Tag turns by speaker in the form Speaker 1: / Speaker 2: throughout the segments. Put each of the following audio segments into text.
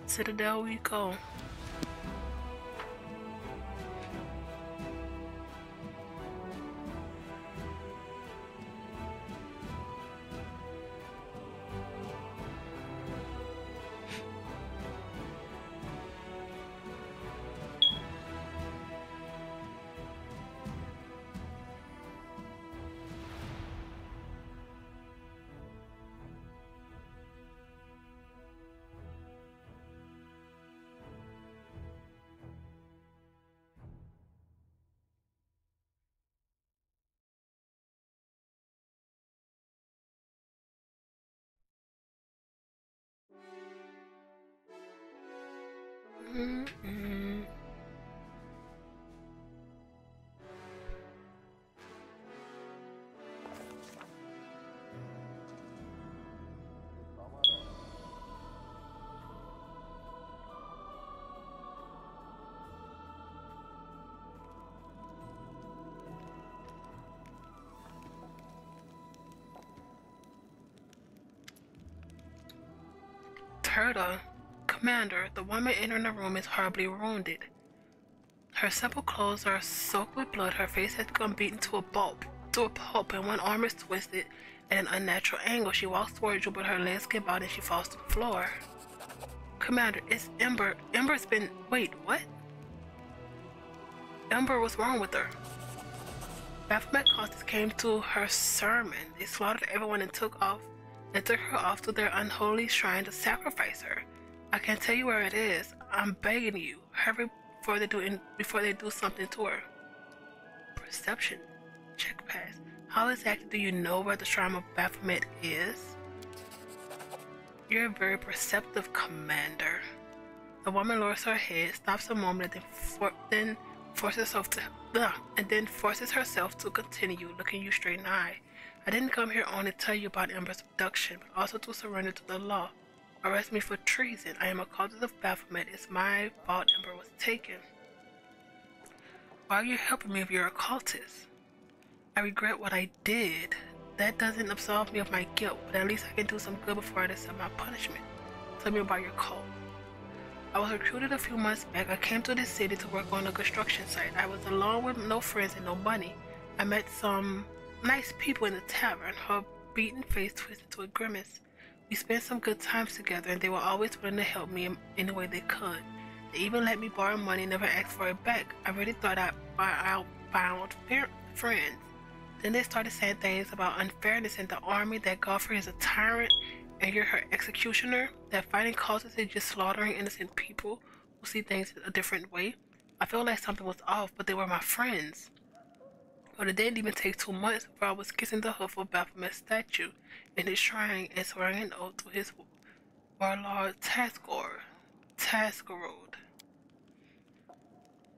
Speaker 1: Citadel we go. Turtle. Commander, the woman entering the room is horribly wounded. Her simple clothes are soaked with blood, her face has become beaten to a pulp, and one arm is twisted at an unnatural angle. She walks towards you, but her legs give out and she falls to the floor. Commander, it's Ember. Ember's been... Wait, what? Ember, what's wrong with her? Baphomet cultists came to her sermon. They slaughtered everyone and took her off to their unholy shrine to sacrifice her. I can't tell you where it is. I'm begging you. Hurry before they do something to her. Perception. Check pass. How exactly do you know where the shrine of Baphomet is? You're very perceptive, Commander. The woman lowers her head, stops a moment, then forces herself to continue, looking you straight in the eye. I didn't come here only to tell you about Ember's abduction, but also to surrender to the law. Arrest me for treason. I am a cultist of Baphomet. It's my fault Ember was taken. Why are you helping me if you're a cultist? I regret what I did. That doesn't absolve me of my guilt, but at least I can do some good before I accept my punishment. Tell me about your cult. I was recruited a few months back. I came to this city to work on a construction site. I was alone with no friends and no money. I met some nice people in the tavern. Her beaten face twisted to a grimace. We spent some good times together, and they were always willing to help me in any way they could. They even let me borrow money, never asked for it back. I really thought I found friends. Then they started saying things about unfairness in the army, that Godfrey is a tyrant, and you're her executioner, that fighting cultists is just slaughtering innocent people who see things a different way. I felt like something was off, but they were my friends. But it didn't even take 2 months before I was kissing the hoof of Baphomet's statue in his shrine and swearing an oath to his warlord Taskarod.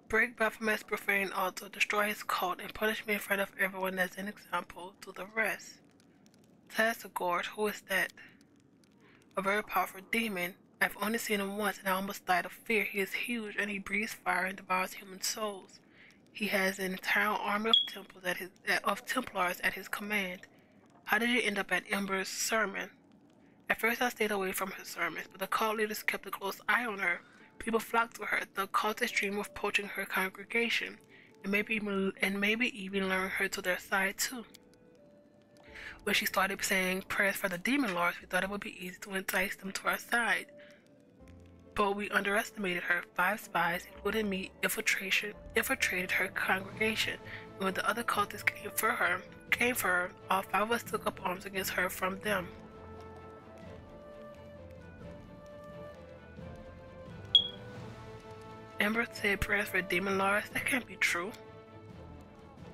Speaker 1: Break Baphomet's profane altar, destroy his cult, and punish me in front of everyone as an example to the rest. Taskarod, who is that? A very powerful demon. I've only seen him once and I almost died of fear. He is huge and he breathes fire and devours human souls. He has an entire army of Templars at his command. How did you end up at Ember's sermon? At first I stayed away from her sermons, but the cult leaders kept a close eye on her. People flocked to her. The cultists dream of poaching her congregation, and maybe even luring her to their side too. When she started saying prayers for the demon lords, we thought it would be easy to entice them to our side. But we underestimated her. 5 spies, including me, infiltrated her congregation, and when the other cultists came for her, all 5 of us took up arms against her from them. Ember said prayers for demon lords? That can't be true.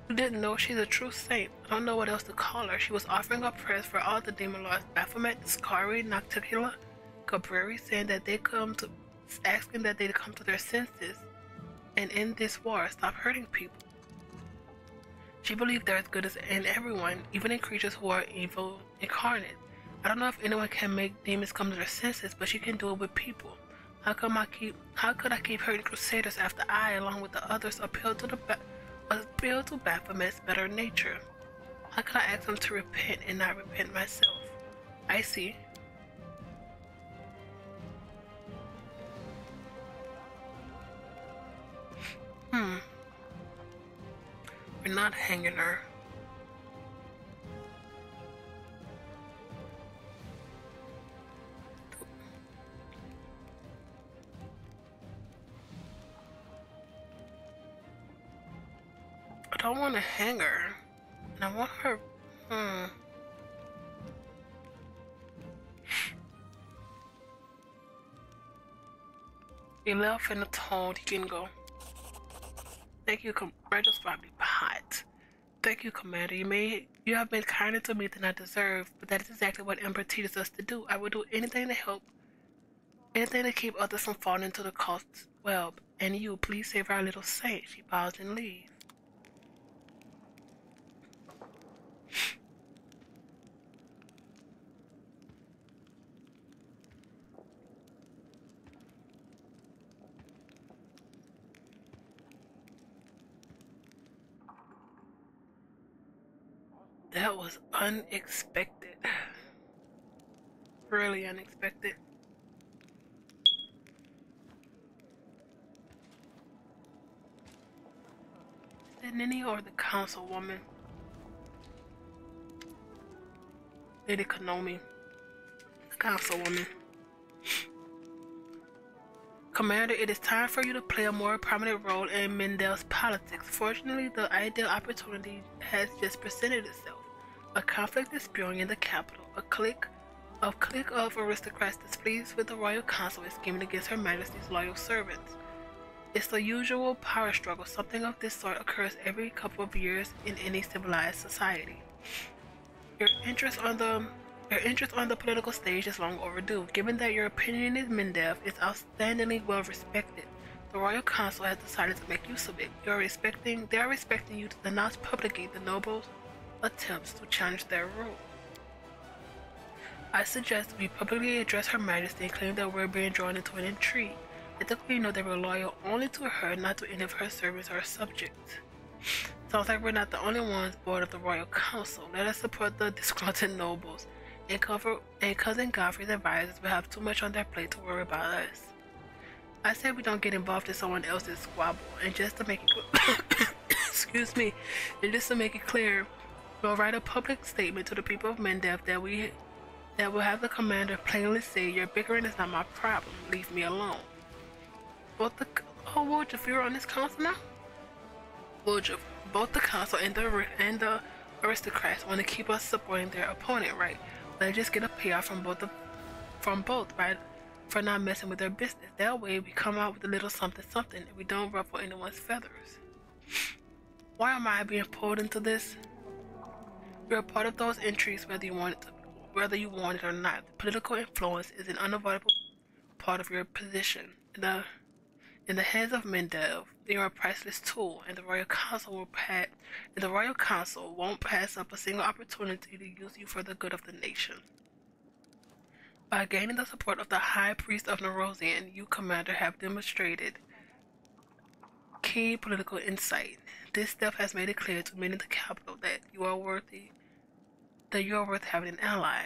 Speaker 1: You didn't know she's a true saint. I don't know what else to call her. She was offering up prayers for all the demon lords, Baphomet, Scari, Nocticula, Cabreri, asking that they come to their senses and end this war, stop hurting people. She believed there is good in everyone, even in creatures who are evil incarnate. I don't know if anyone can make demons come to their senses, but she can do it with people. How could I keep hurting crusaders after I, along with the others, appeal to Baphomet's better nature? How could I ask them to repent and not repent myself? I see. Hmm. We're not hanging her. I don't want to hang her. And I want her. He left in the tone. He can go. Thank you, Reginald's probably hot. Thank you, Commander. You have been kinder to me than I deserve, but that is exactly what Ember teaches us to do. I will do anything to help, anything to keep others from falling into the cult's web. And you, please save our little saint. She bows and leaves. That was unexpected. Really unexpected. Is that Nini or the councilwoman? Lady Konomi. The councilwoman. Commander, it is time for you to play a more prominent role in Mendel's politics. Fortunately, the ideal opportunity has just presented itself. A conflict is brewing in the capital. A clique of aristocrats displeased with the royal council is scheming against Her Majesty's loyal servants. It's the usual power struggle. Something of this sort occurs every couple of years in any civilized society. Your interest on the political stage is long overdue. Given that your opinion in Mendev is outstandingly well respected, the Royal Council has decided to make use of it. They are expecting you to denounce publicly the nobles' attempts to challenge their rule. I suggest we publicly address Her Majesty and claim that we're being drawn into an intrigue. Let the Queen know that we're loyal only to her, not to any of her servants or subjects. Sounds like we're not the only ones bored of the Royal Council. Let us support the disgruntled nobles. And Cousin Godfrey's advisors will have too much on their plate to worry about us. I said we don't get involved in someone else's squabble, and just to make it excuse me, and just to make it clear, we'll write a public statement to the people of Mendev that will have the commander plainly say, "Your bickering is not my problem. Leave me alone." Both the Woljuf, you're on this council now? Woljuf, both the council and the aristocrats want to keep us supporting their opponent, right? Let's just get a payoff from both, right? For not messing with their business. That way we come out with a little something something and we don't ruffle anyone's feathers. Why am I being pulled into this? You're a part of those intrigues whether you want it or not. Political influence is an unavoidable part of your position. In the hands of Mendev, they are a priceless tool, and the Royal Council won't pass up a single opportunity to use you for the good of the nation. By gaining the support of the High Priest of Nerosian, you, Commander, have demonstrated keen political insight. This step has made it clear to many in the capital that you are worth having an ally.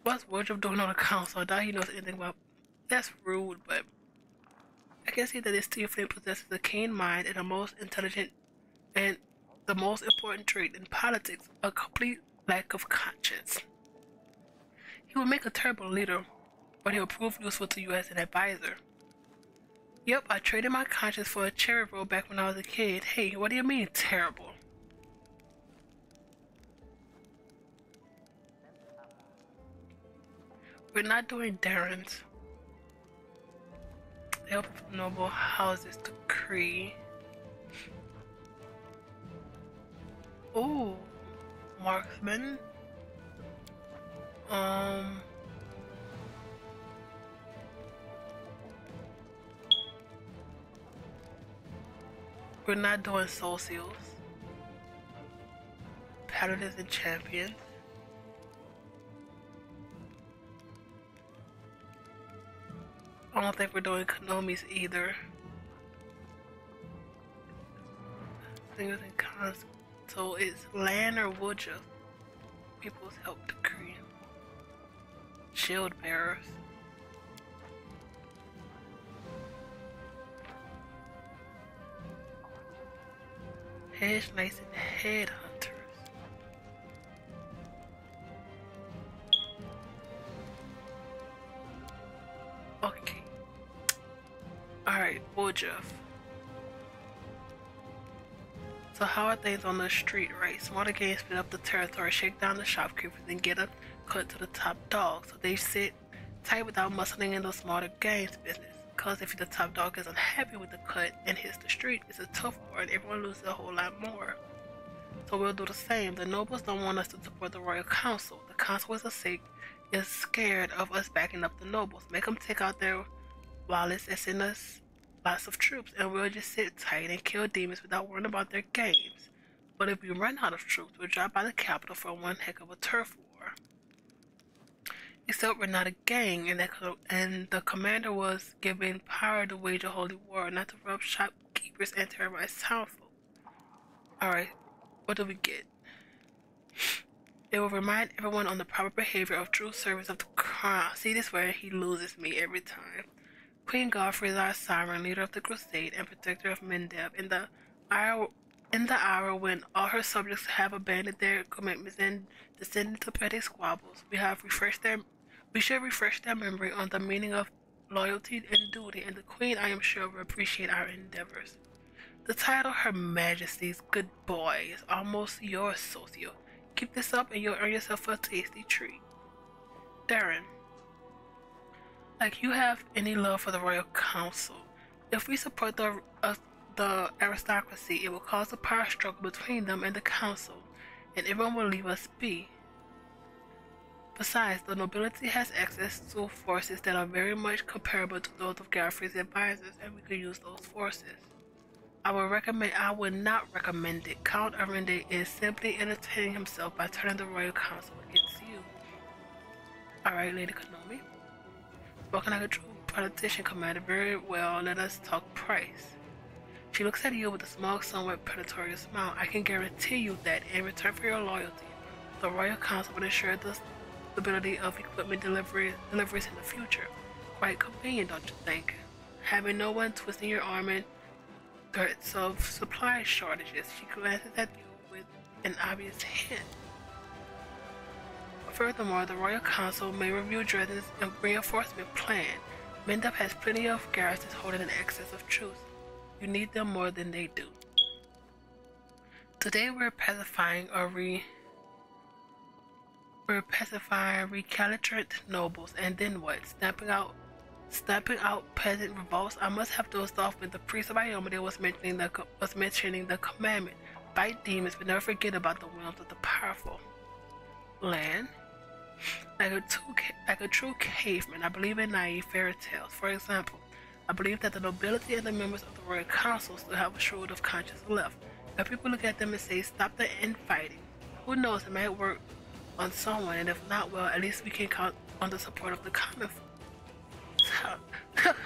Speaker 1: What's Woljuf doing on the council? I doubt he knows anything about. That's rude, but I can see that this tiefling possesses a keen mind and the most intelligent and the most important trait in politics, a complete lack of conscience. He will make a terrible leader, but he'll prove useful to you as an advisor. Yep, I traded my conscience for a cherry roll back when I was a kid. Hey, what do you mean, terrible? We're not doing Darren's. The help of noble houses decree. Ooh, marksman. We're not doing soul seals. Paladins and champions. I don't think we're doing Konomi's either. Singers and cons. So it's land or Woljuf. People's help decree. Shield bearers. hedge knights and headhunters. Okay. Alright, Woodruff. So how are things on the street, right? Smaller gangs split up the territory, shake down the shopkeepers, and get a cut to the top dog. So they sit tight without muscling in the smaller gangs business. Because if the top dog is unhappy with the cut and hits the street, it's a tough war and everyone loses a whole lot more. So we'll do the same. The nobles don't want us to support the royal council. The council is scared of us backing up the nobles. Make them take out their wallets and send us lots of troops, and we'll just sit tight and kill demons without worrying about their games. But if we run out of troops, we'll drop by the capital for one heck of a turf war. Except we're not a gang, and the commander was given power to wage a holy war, not to rob shopkeepers and terrorize townfolk. Alright, what do we get? It will remind everyone on the proper behavior of true service of the crown. See, this where he loses me every time. Queen Godfrey is our sovereign, leader of the crusade, and protector of Mendeb. In the hour when all her subjects have abandoned their commitments and descended to petty squabbles, we should refresh their memory on the meaning of loyalty and duty, and the Queen, I am sure, will appreciate our endeavors. The title Her Majesty's Good Boy is almost yours, Socio. Keep this up and you'll earn yourself a tasty treat. Darren. Like you have any love for the royal council. If we support the aristocracy, it will cause a power struggle between them and the council, and everyone will leave us be. Besides, the nobility has access to forces that are very much comparable to those of Godfrey's advisors, and we could use those forces. I would not recommend it. Count Arende is simply entertaining himself by turning the royal council against you. Alright, Lady Konomi. Spoken like a true politician, Commander. Very well, let us talk price. She looks at you with a small, somewhat predatory smile. I can guarantee you that in return for your loyalty, the Royal Council will ensure the stability of equipment deliveries in the future. Quite convenient, don't you think? Having no one twisting your arm in threats of supply shortages. She glances at you with an obvious hint. Furthermore, the Royal Council may review Dresden's reinforcement plan. Mendeb has plenty of garrisons holding an excess of troops. You need them more than they do. Today we're pacifying recalcitrant nobles, and then what? Stamping out peasant revolts. I must have dozed off when the priest of Iomade was mentioning the commandment: fight demons, but never forget about the whims of the powerful. Land. Like a true caveman, I believe in naive fairy tales. For example, I believe that the nobility and the members of the Royal Council still have a shred of conscience left. If people look at them and say, stop the infighting, who knows, it might work on someone, and if not, well, at least we can count on the support of the common folk.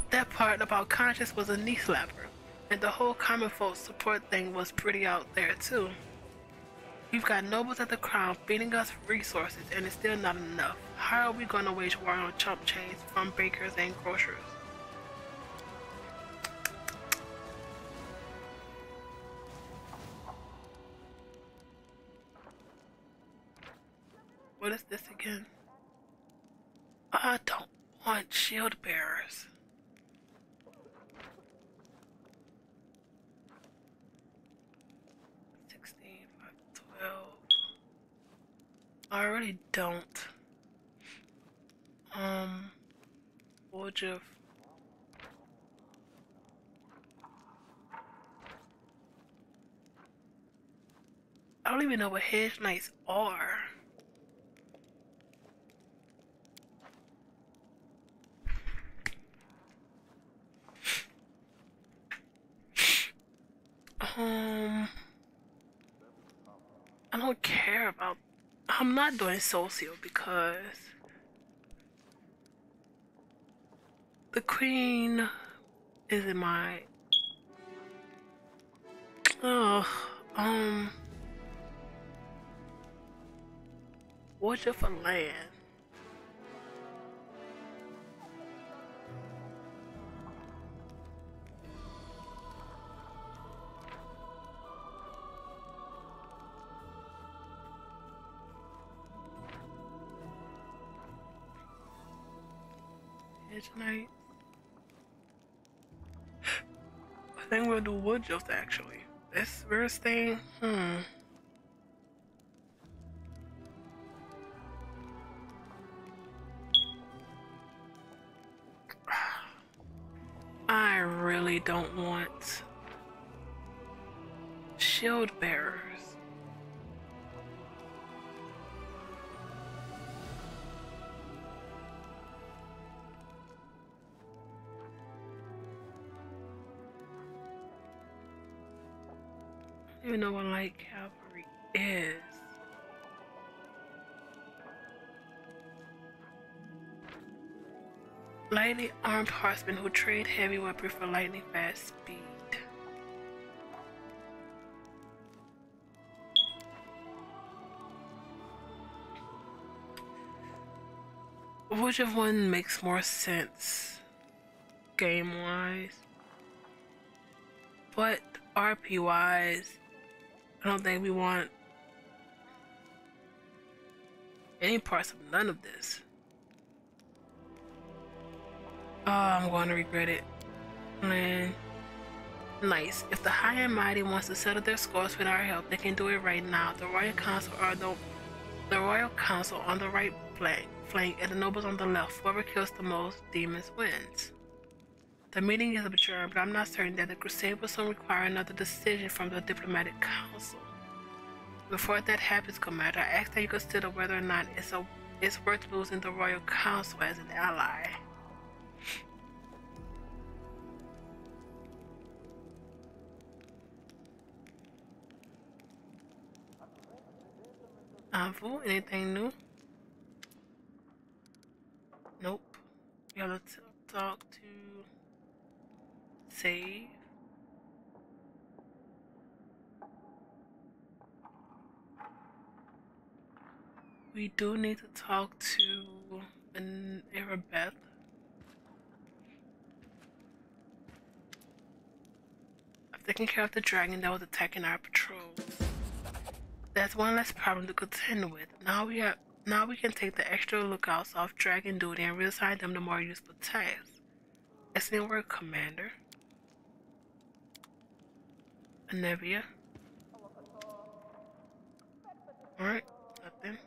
Speaker 1: That part about conscience was a knee slapper, and the whole common folk support thing was pretty out there too. We've got nobles at the crown feeding us resources, and it's still not enough. How are we going to wage war on chump chains from bakers and grocers? What is this again? I don't want shield bearers. I really don't. Woodruff. I don't even know what hedge knights are. I don't care about. I'm not doing socio because the queen is in my. What's your for land? Edge Knight. I think we'll do wood just actually. This first thing, I really don't want shield bearers. I don't even know what light cavalry is. Lightly armed horsemen who trade heavy weapons for lightning fast speed. Which of one makes more sense game-wise? But RP-wise, I don't think we want any parts of none of this. Oh, I'm going to regret it. Man. Nice. If the High and Mighty wants to settle their scores with our help, they can do it right now. The Royal Council on the right flank and the nobles on the left. Whoever kills the most demons wins. The meeting is adjourned, but I'm not certain that the crusade will soon require another decision from the diplomatic council. Before that happens, Commander, I ask that you consider whether or not it's worth losing the Royal Council as an ally. Anvu, anything new? Nope. You have to talk to save. We do need to talk to an Arabeth. I've taken care of the dragon that was attacking our patrols. That's one less problem to contend with. Now we can take the extra lookouts off dragon duty and reassign them to more useful tasks. Excellent work, Commander. Anevia. Alright, nothing.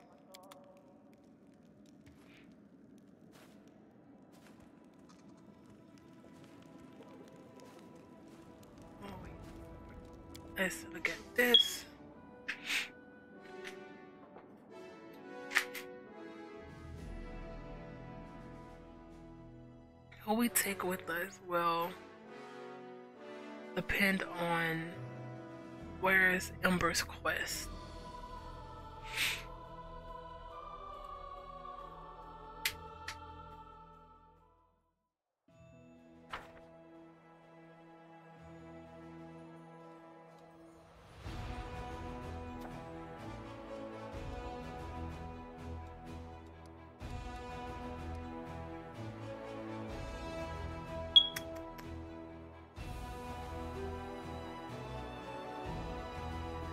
Speaker 1: Oh wait. Let's look at this. Who we take with us will depend on where is Ember's quest.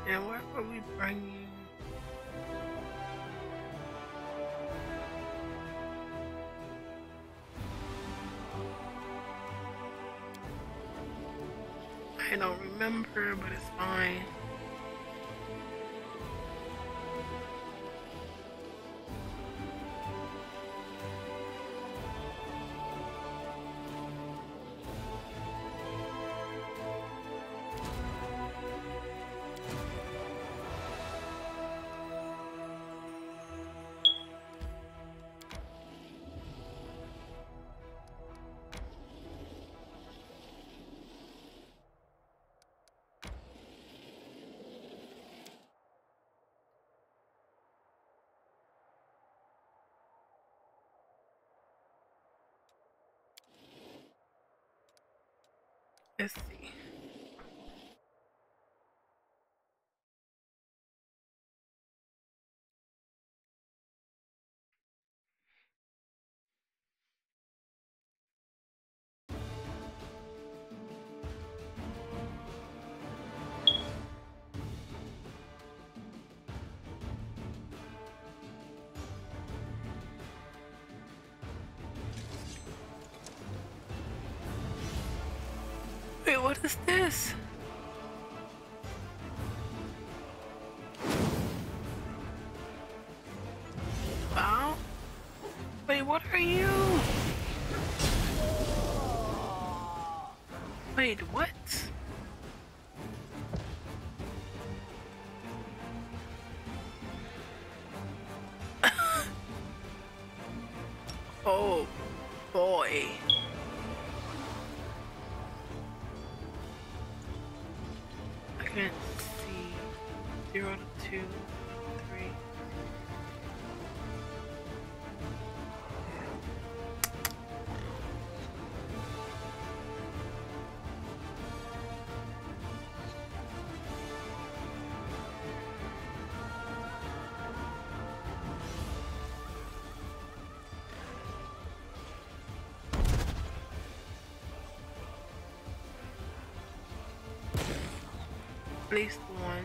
Speaker 1: And where are we bringing? I don't remember, but it's fine. Let's see. Wait, what is this? Wow. Wait, what are you? Wait, what? Oh boy. I can't see. 0 to 2, 3. At least one.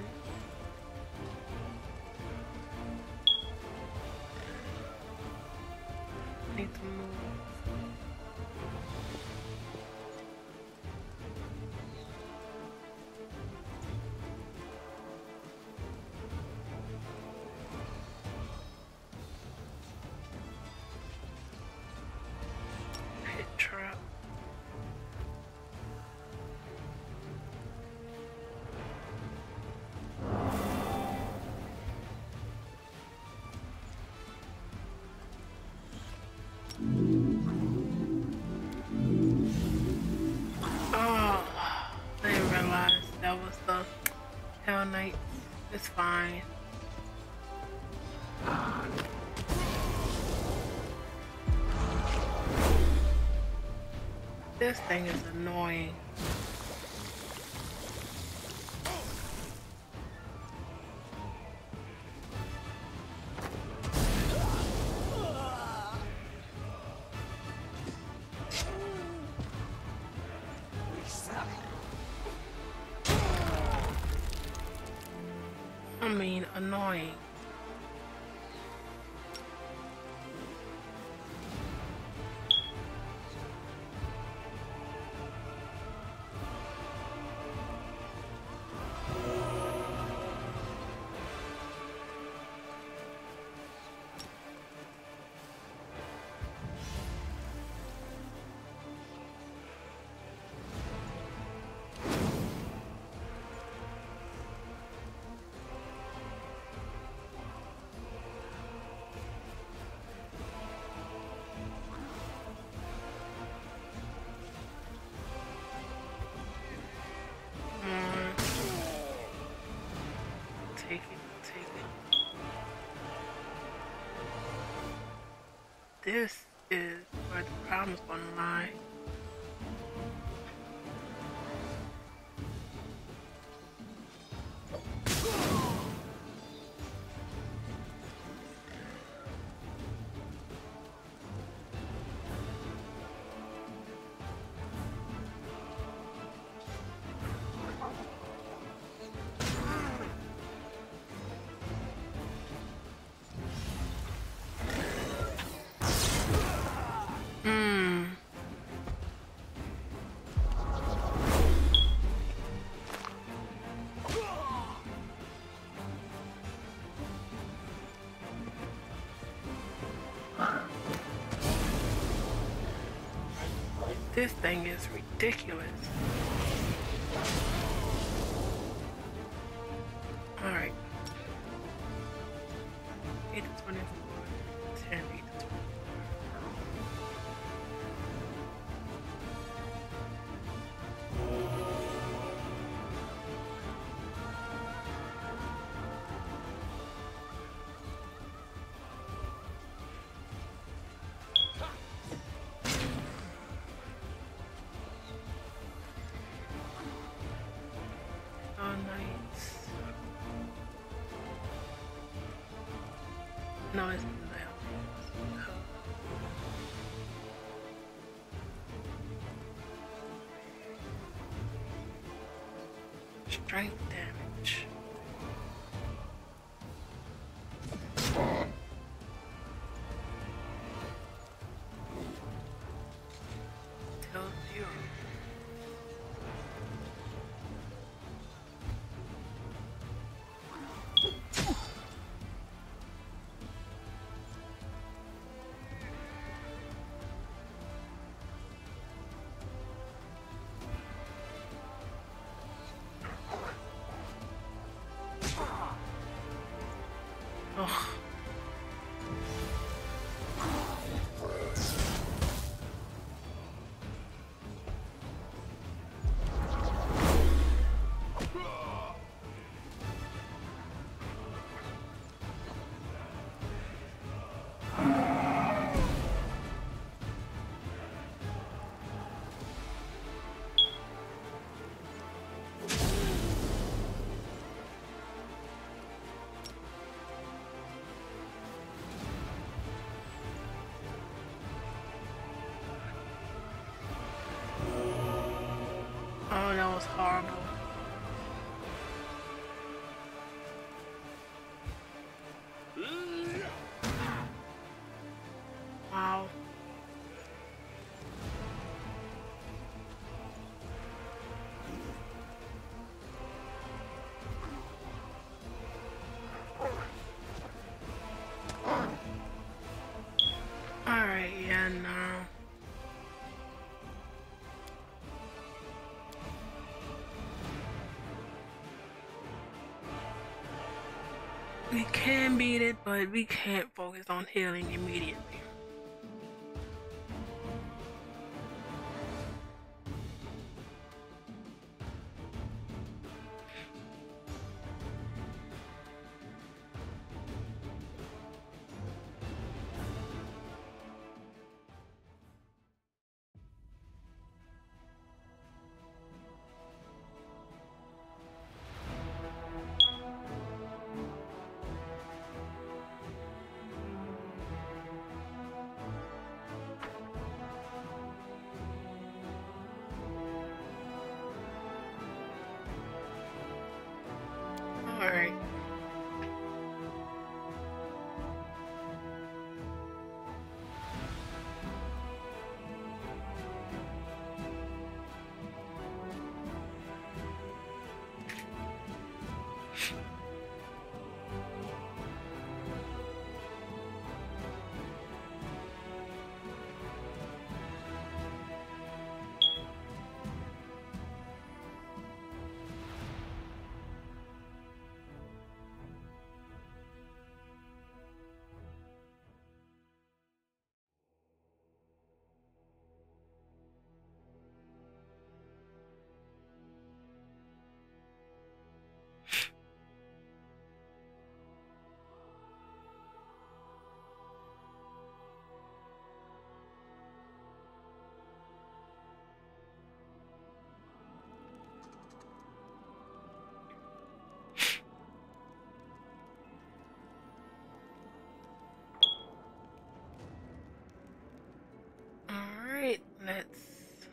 Speaker 1: Need to move. Hit trap. It's fine. This thing is annoying. I mean, annoying. Take it. This is where the problem's gonna lie. This thing is ridiculous. Alright. 8 to 24, 10, 8 to 24. No, it's not. Strength damage. Till 0. was horrible. Wow. Alright, yeah, no. We can beat it, but we can't focus on healing immediately. Alright. Alright, let's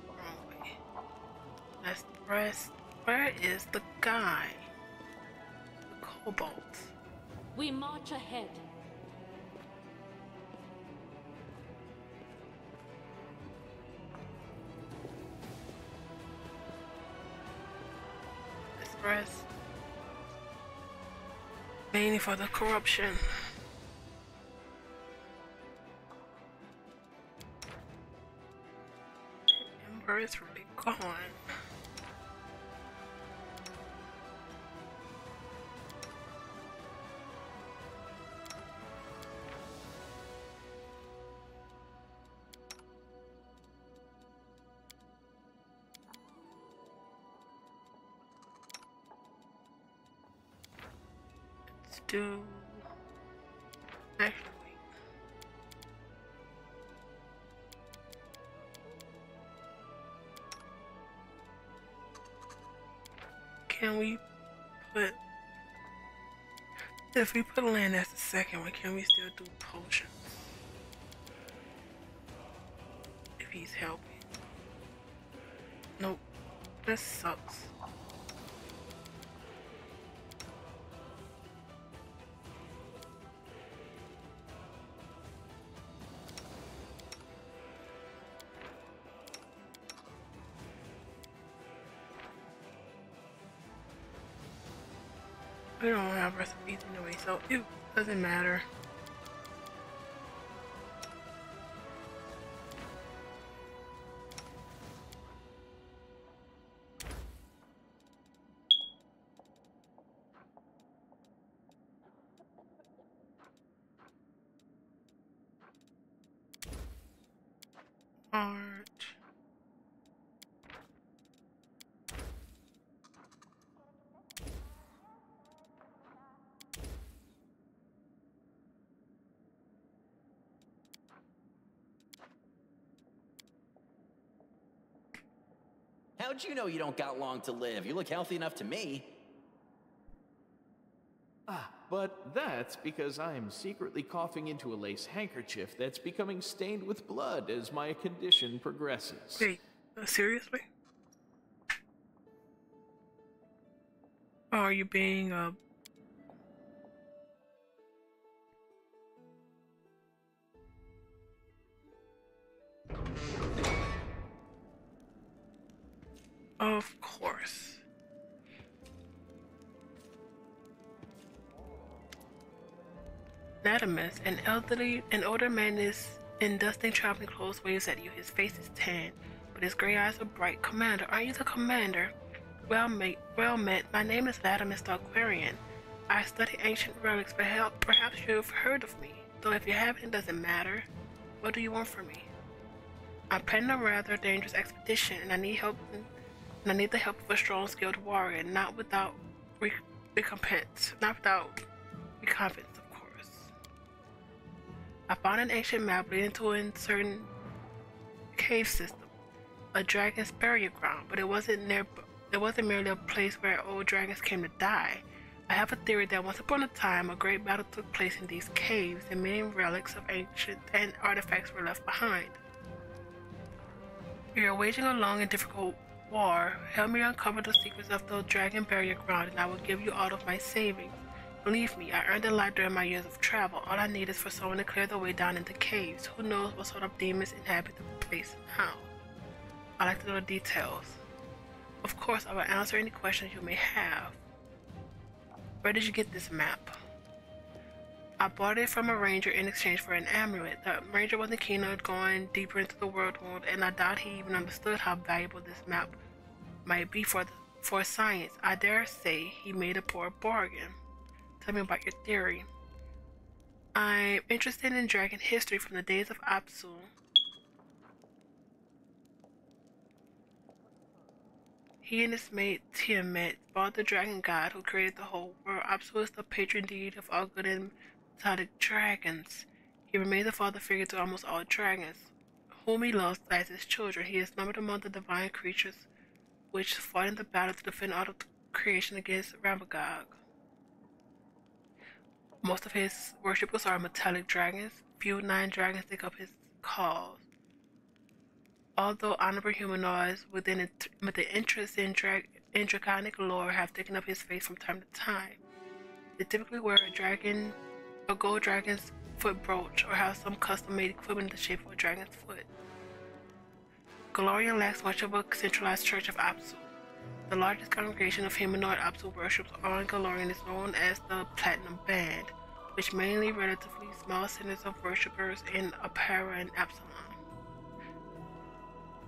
Speaker 1: wrong way. Let's rest. Where is the guy? The kobold.
Speaker 2: We march ahead.
Speaker 1: Let's rest. Mainly for the corruption. Ember is really gone. Let's do. Actually, wait. Can we put. If we put land as the second one, can we still do potions? If he's helping. Nope. That sucks. We don't have recipes anyway, so it doesn't matter. Art.
Speaker 3: How'd you know you don't got long to live? You look healthy enough to me.
Speaker 4: but that's because I'm secretly coughing into a lace handkerchief that's becoming stained with blood as my condition progresses.
Speaker 1: Wait, seriously? Or are you being Of course. Natamus, an older man is in dusting traveling clothes, waves at you. His face is tan, but his gray eyes are bright. Commander, aren't you the commander? Well met. My name is Natamus the Aquarian. I study ancient relics, but perhaps you've heard of me. Though if you haven't, it doesn't matter. What do you want from me? I'm planning a rather dangerous expedition, and I need help. And I need the help of a strong, skilled warrior, not without recompense. Not without recompense, of course. I found an ancient map leading to a certain cave system, a dragon's burial ground, but it wasn't merely a place where old dragons came to die. I have a theory that once upon a time, a great battle took place in these caves, and many relics of ancient and artifacts were left behind. We are waging a long and difficult war. Help me uncover the secrets of the dragon burial ground, and I will give you all of my savings. Believe me, I earned a lot during my years of travel. All I need is for someone to clear the way down into caves. Who knows what sort of demons inhabit the place now? I like to know the details. Of course, I will answer any questions you may have. Where did you get this map? I bought it from a ranger in exchange for an amulet. The ranger wasn't keen on going deeper into the world, and I doubt he even understood how valuable this map might be for science. I dare say he made a poor bargain. Tell me about your theory. I'm interested in dragon history from the days of Apsu. He and his mate Tiamat fought the dragon god who created the whole world. Apsu is the patron deity of all good and metallic dragons. He remains a father figure to almost all dragons, whom he loves as his children. He is numbered among the divine creatures which fought in the battle to defend all of creation against Ramagog. Most of his worshippers are metallic dragons. Few 9 dragons take up his cause. Although honorable humanoids with an interest in draconic lore have taken up his faith from time to time. They typically wear a gold dragon's foot brooch, or have some custom-made equipment in the shape of a dragon's foot. Golarion lacks much of a centralized church of Apsu. The largest congregation of humanoid Apsu worships on Golarion is known as the Platinum Band, which mainly relatively small centers of worshippers in Apara and Absalom.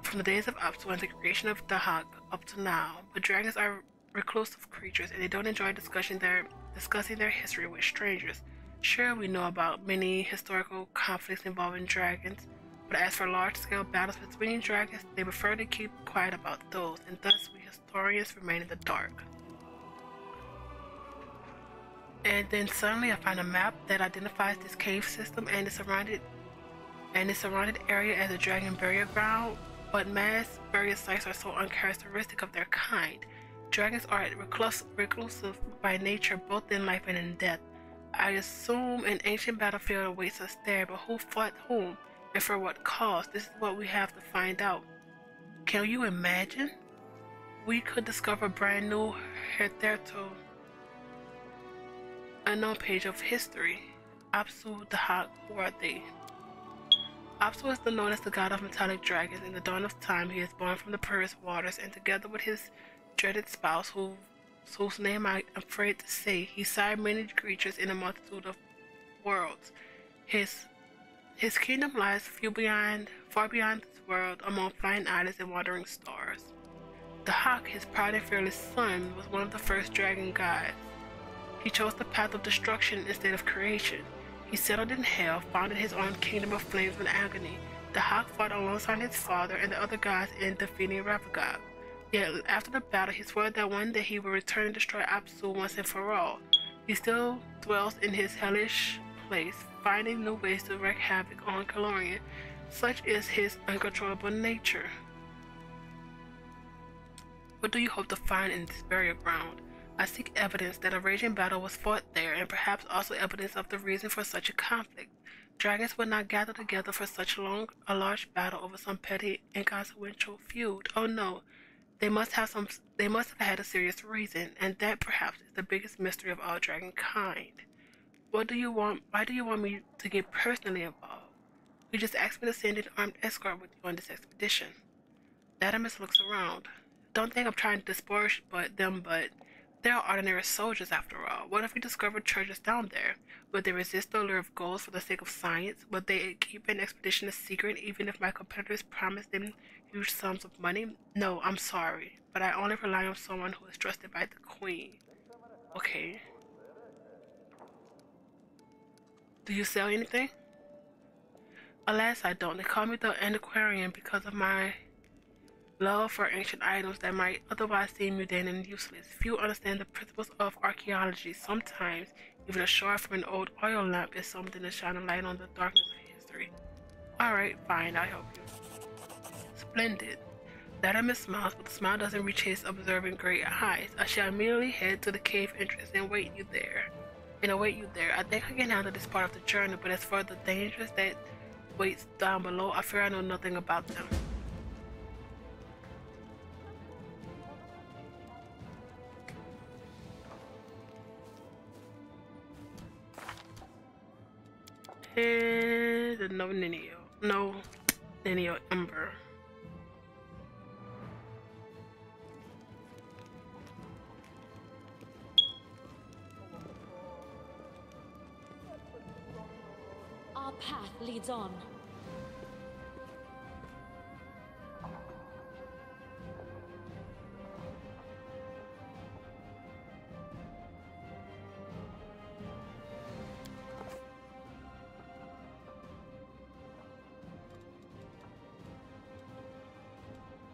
Speaker 1: From the days of Apsu and the creation of Dahak up to now, but dragons are reclusive creatures and they don't enjoy discussing their history with strangers. Sure, we know about many historical conflicts involving dragons, but as for large-scale battles between dragons, they prefer to keep quiet about those, and thus we historians remain in the dark. And then suddenly I find a map that identifies this cave system and its surrounded area as a dragon burial ground, but mass burial sites are so uncharacteristic of their kind. Dragons are reclusive by nature, both in life and in death. I assume an ancient battlefield awaits us there, but who fought whom, and for what cause? This is what we have to find out. Can you imagine? We could discover a brand new hitherto unknown page of history. Apsu Dahak, who are they? Apsu is known as the god of metallic dragons. In the dawn of time, he is born from the purest waters, and together with his dreaded spouse, whose name I am afraid to say, he sired many creatures in a multitude of worlds. His kingdom lies far beyond this world, among flying islands and wandering stars. Dahak, his proud and fearless son, was one of the first dragon gods. He chose the path of destruction instead of creation. He settled in hell, founded his own kingdom of flames and agony. Dahak fought alongside his father and the other gods in defeating Ramagog. Yet after the battle, he swore that one day he would return and destroy Apsu once and for all. He still dwells in his hellish place, finding new ways to wreak havoc on Golarion. Such is his uncontrollable nature. What do you hope to find in this burial ground? I seek evidence that a raging battle was fought there, and perhaps also evidence of the reason for such a conflict. Dragons would not gather together for such a large battle over some petty, inconsequential feud. Oh no, they must have had a serious reason, and that perhaps is the biggest mystery of all dragonkind. What do you want? Why do you want me to get personally involved? You just asked me to send an armed escort with you on this expedition. Daedalus looks around. Don't think I'm trying to disparage them, but they're ordinary soldiers after all. What if we discover treasures down there? Would they resist the allure of gold for the sake of science? Would they keep an expedition a secret even if my competitors promised them huge sums of money? No, I'm sorry, but I only rely on someone who is trusted by the queen. Okay. Do you sell anything? Alas, I don't. They call me the antiquarian because of my love for ancient items that might otherwise seem mundane and useless. Few understand the principles of archaeology. Sometimes, even a shard from an old oil lamp is something to shine a light on the darkness of history. Alright, fine, I'll help you. Splendid. Daedalus smiles, but the smile doesn't reach his observant gray eyes. I shall immediately head to the cave entrance and await you there. I think I can handle this part of the journey, but as for the dangers that waits down below, I fear I know nothing about them. And no Ninio Ember.
Speaker 2: Our path leads on.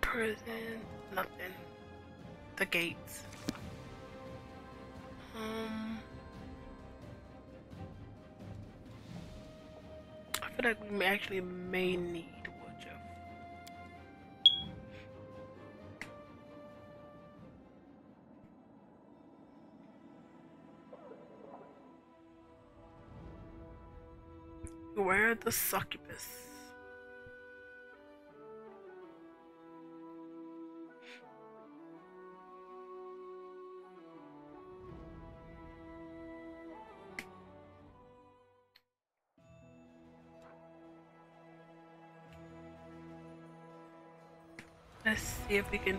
Speaker 1: Prison, nothing. The gates. I feel like we actually may need woodchuck. Where the succubus? Let's see if we can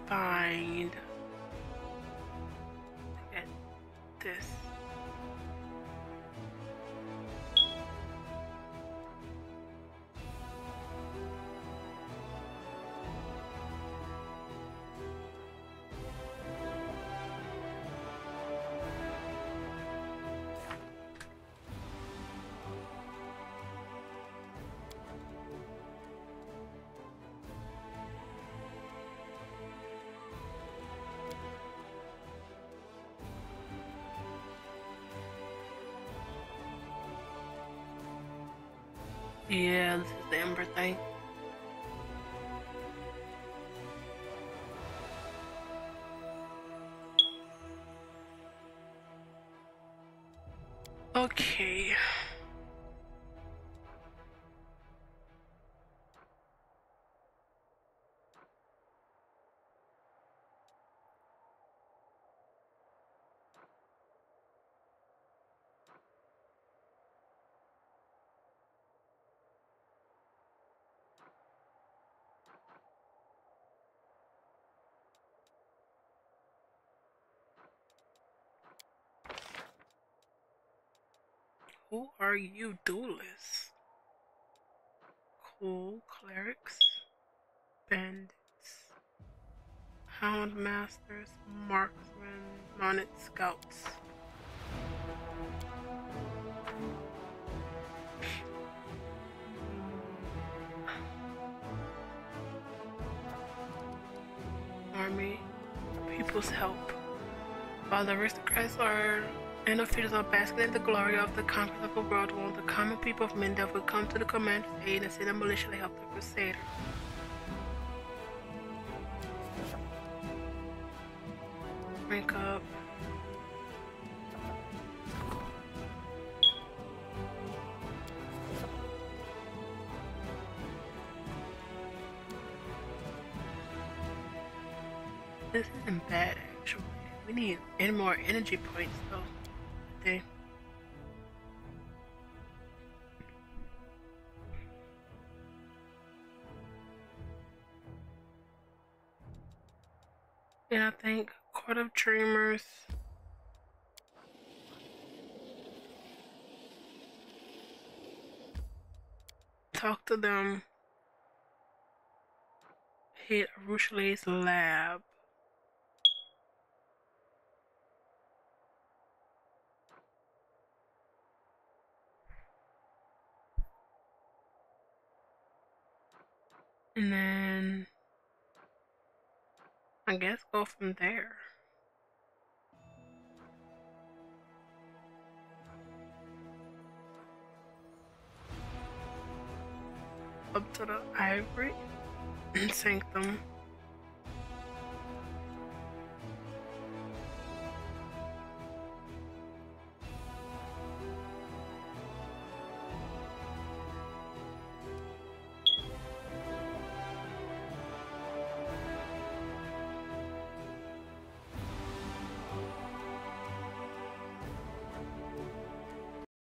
Speaker 1: find this. Yeah, this is the Ember thing. Okay. Who are you, duelists? Cool clerics, bandits, hound masters, marksmen, mounted scouts. Army, people's help. While the aristocrats are and officials are basking in the glory of the conquest of the world, while the common people of Mendel will come to the commander's aid and send a militia to help the crusader. Rank up. This isn't bad, actually. We need any more energy points, though. Okay. And I think Court of Dreamers. Talk to them. Hit Ruchelet's lab. And then I guess go from there. Up to the Ivory and Sanctum.